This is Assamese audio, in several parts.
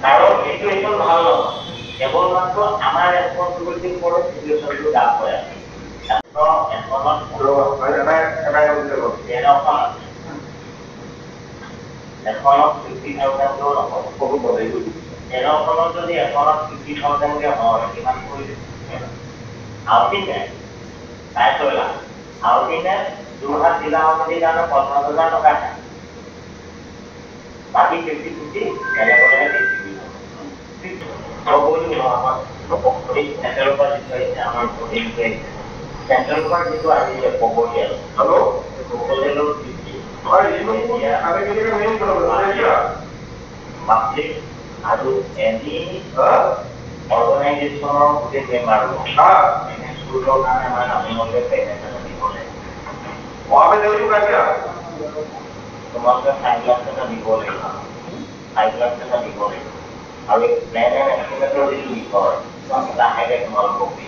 কারণ সিচুয়েশন ভালো কেবলমাত্র আমার রেসপন্সিবিলিটির উপরে সিচুয়েশনগুলো ডাক হয়ে আছে এখনত 50,000 এখনত যদি এখনত 50,000 হয় কিমান কৰি আউটিনে তাই কইলা আউটিনে যোৰহাট জিলা সমিতিৰ কাৰণে 50,000 টকা আছে বাকি 50-50 এলেকলে দিছিল সবলি আমাৰ সেন্ট্ৰেল পৰা দিছে আমাৰ কোডিংকে সেন্ট্ৰেল পৰা যিটো আজি প্ৰপোজাল হেল্ল' প্ৰপোজালৰ और ये लोग आगे के लिए मेन प्रॉब्लम है क्या पब्लिक आदु एनी ऑर्गेनाइजेशनर गुटे मेम्बर हां मैंने स्कूल का नाम है আমি মধ্যে পেমেন্ট করতে বলে वहां पे देऊ का क्या তোমাকে 5 লাখ টাকা দিব লাগিব 5 লাখ টাকা দিব লাগিব আর এই প্ল্যান এন্ড এস্টিমেটর দিছি কর আমরা হাইডে তোমার কপি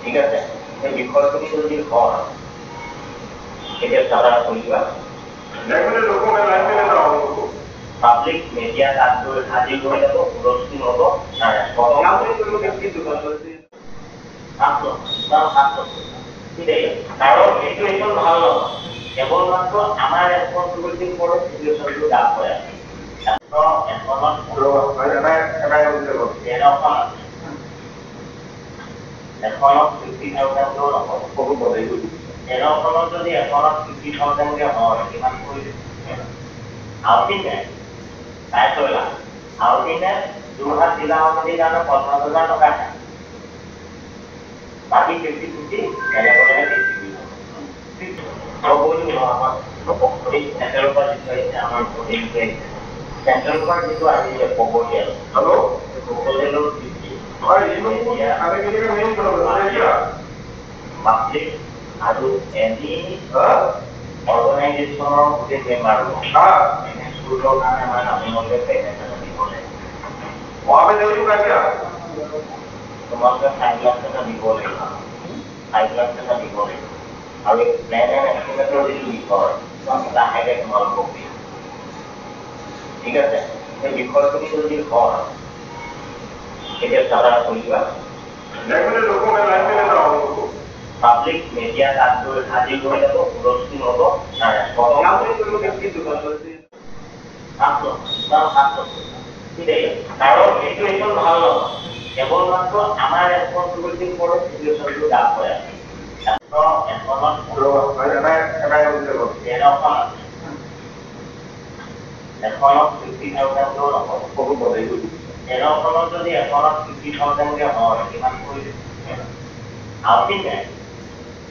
ঠিক আছে এই বিষয়টি যদি হয় এটা সারা কইবা দেখবেন লোক মে লাইন में ना हो पब्लिक मीडिया তারপর হাজির হয়ে যাব প্রশ্ন হবো আর আপনি কোনো ব্যক্তি দোকান করতে আসো ঠিক আছে কারণ সিচুয়েশন ভালো কেবলমাত্র আমার রেসপন্সিবিলিটির উপরে সিচুয়েশনগুলো ডাক হয়ে আছে তো এখন পুরো এটা বলতে এখন 50,000 বহু বড় এরকম যদি এখনত 50,000 হয় কিমান কৰি আউটিনে তাই কইলা আউটিনে যোৰহাট জিলা সমিতিৰ কাৰণে 50,000 টকা আছে বাকি 50-50 এলেকলে দিছিল সবলি আমাৰ সেন্ট্ৰেল পৰা দিছে আমাৰ কোডিংকে সেন্ট্ৰেল পৰা যিটো আজি প্ৰপোজাল হেল্ল' প্ৰপোজালৰ দিছিল और ये लोग आगे के लिए मेन प्रॉब्लम है क्या पब्लिक आदु एनी ऑर्गेनाइजेशनर गुटे मेम्बर हां मैंने स्कूल का नाम है আমি মধ্যে পেমেন্ট করতে বলে वहां पे देऊ का क्या তোমাকে 5 লাখ টাকা দিব লাগিব 5 লাখ টাকা দিব লাগিব আর এই প্ল্যান এন্ড এস্টিমেটর দিছি কর আমরা হাইডে তোমার কপি ঠিক আছে এই বিষয়টি যদি হয় এটা সারা কইবা দেখবেন লোক মে লাইন में ना हो पब्लिक मीडिया তারপর হাজির হয়ে যাব প্রশ্ন হবো আর আপনি কোনো ব্যক্তি দোকান করতে আসো ঠিক আছে কারণ সিচুয়েশন ভালো কেবলমাত্র আমার রেসপন্সিবিলিটির উপরে সিচুয়েশনগুলো ডাক হয়ে আছে তো এখন পুরো এটা বলতে এখন 50,000 বহু বড় এরকম যদি এখনত 50,000 হয় কিমান কৰি আউটিনে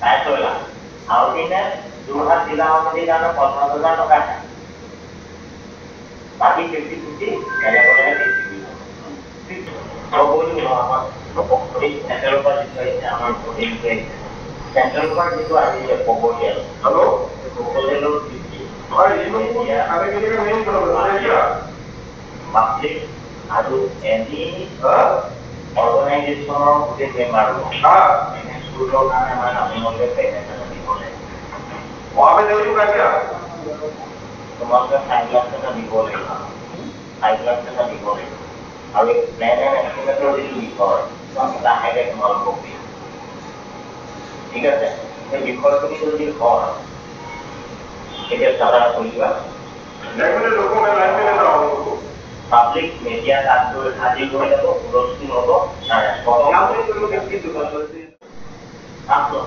তাই কইলা আউটিনে যোৰহাট জিলা সমিতিৰ কাৰণে 50,000 টকা আছে বাকি 50-50 এলেকলে দিছিল সবলি আমাৰ সেন্ট্ৰেল পৰা দিছে আমাৰ কোডিংকে সেন্ট্ৰেল পৰা যিটো আজি প্ৰপোজাল হেল্ল' প্ৰপোজালৰ দিছিল और ये लोग आगे के लिए मेन प्रॉब्लम है क्या पब्लिक आदु एनी ऑर्गेनाइजेशनर गुटे मेम्बर हां मैंने स्कूल का नाम है আমি মধ্যে পেমেন্ট করতে বলে वहां पे देऊ का क्या তোমাকে 5 লাখ টাকা দিব লাগিব 5 লাখ টাকা দিব লাগিব আর এই প্ল্যান এন্ড এস্টিমেটর দিছি কর আমরা হাইডে তোমার কপি ঠিক আছে এই বিষয়টি যদি হয় এটা সারা কইবা দেখবেন লোক মে লাইন में ना हो पब्लिक मीडिया তারপর হাজির হয়ে যাব প্রশ্ন হবো আর আপনি কোনো ব্যক্তি দোকান করতে আসো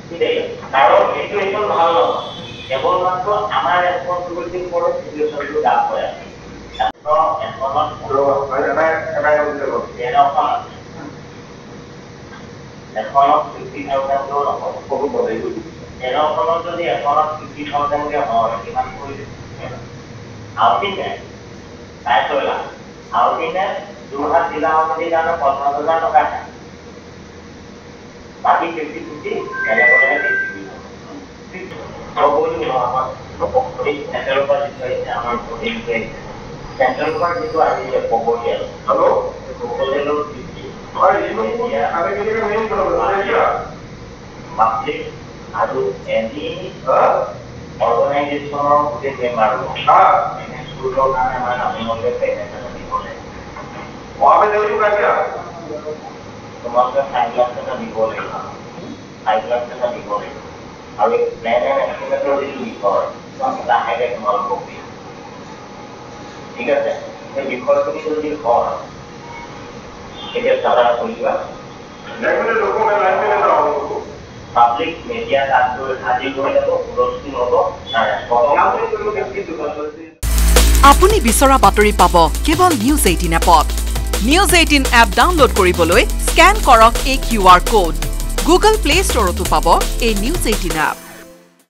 ঠিক আছে কারণ সিচুয়েশন ভালো কেবলমাত্র আমার রেসপন্সিবিলিটির উপরে সিচুয়েশনগুলো ডাক হয়ে আছে তো এখন পুরো এটা বলতে এখন 50,000 বহু বড় এরকম যদি এখনত 50,000 হয় কিমান কৰি আউটিনে তাই কইলা আউটিনে যোৰহাট জিলা সমিতিৰ কাৰণে 50,000 টকা আছে বাকি 50-50 এলেকলে দিছিল সবলি আমাৰ সেন্ট্ৰেল পৰা দিছে আমাৰ কোডিংকে সেন্ট্রেল পার্ট যেটা আছে প্রপোজাল হ্যালো প্রপোজালর দিছি আর এই লোক আগে के लिए मेन प्रॉब्लम है क्या पब्लिक आदु एनी অৰ্গেনাইজেশ্যনৰ গোটেই মেম্বাৰ স্কুলৰ কাৰণে আমাৰ নামিমতে পেমেণ্ট এটা দিব লাগিব वहाँ पे देरी कर क्या তোমাকে 5 লাখ টাকা দিব লাগিব 5 লাখ টাকা দিব লাগিব আৰু এই প্লেন এণ্ড এস্টিমেটৰ যিটো বিষয় আমি লাহেকে তোমালোকক দিম ঠিক আছে এই বিষয়খিনি যদি হয় এতিয়া সারা কৰিবা দেখুন লোককে লাইন में ना हो পাবলিক মিডিয়া তাতো হাজিৰ হৈ যাব প্ৰস্তুত হ'ব আপুনি বিচৰা বাতৰি পাব কেৱল নিউজ 18 এপত নিউজ 18 এপ ডাউনলোড কৰিবলৈ স্ক্যান কৰক এই QR কোড গুগল প্লে ষ্টৰতো পাব এই নিউজ 18 এপ